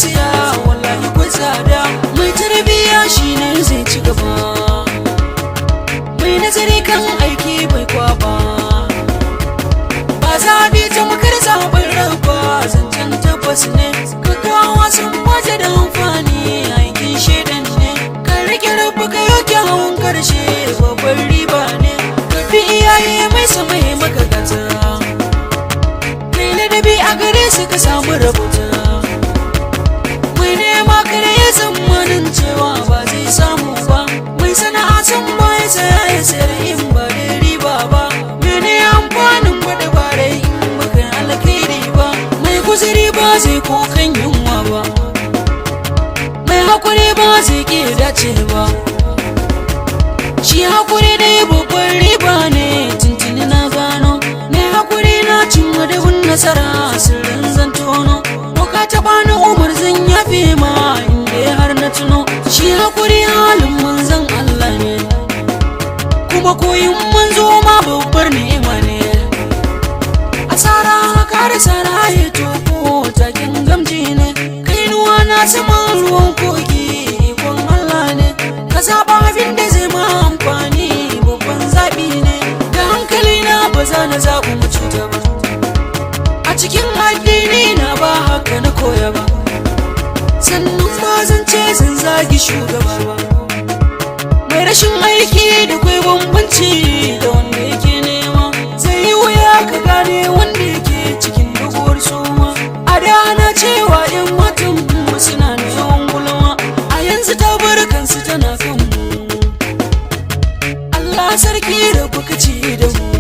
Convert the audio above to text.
siya wallahi kwai tsada. Mai tarbiya shine zai ci gaba, mai nazari kan aiki bai kwaba. Ba zaɓi ta makar zaɓin raba, zancen tabbas ne. Gaggawa sun baje da amfani, aikin shaidan ne. Kan rike rabu ka yau kyawun karshe, babban riba ne. Kafi iyaye mai sama ya maka gata, kai ladabi a gare su ka samu rabuta. Mai nema kare ya tsammanin cewa ba zai samu ba, mai sana'a sun baya saya ya sayar in ba da riba ba. Mene amfanin gwada bare in baka alkhairi ba, mai guzuri ba zai kokan yunwa ba, mai hakuri ba zai ke dace ba. Shi hakuri dai babban riba ne, tuntuni na gano. Mai hakuri na cin madabin nasara, sirrin zan tono. Ka taɓa ni umar zan yafe ma inda har na tuno. Shi hakuri halin manzon Allah ne, kuma koyin manzo ma babbar ni'ima ne. Asara kare sara ya toko takin gamji ne. Kainuwa na saman ruwan kogi ikon Allah ne. Ka zaɓa abin da zai ma amfani, babban zaɓi ne. Da hankali na ba za na zaɓi mu cuta ba, a cikin addini na ba haka na koya ba. Sannan ba zan ce zan zagi shugaba ba, mai rashin aiki da kwai bambanci da wanda yake nema. Zai yi wuya ka gane wanda yake cikin doguwar soma. A da ana cewa yan matan mu suna da yawan gulma, a yanzu ta bar kansu tana kan mu. Allah sarki da kuka ci da mu.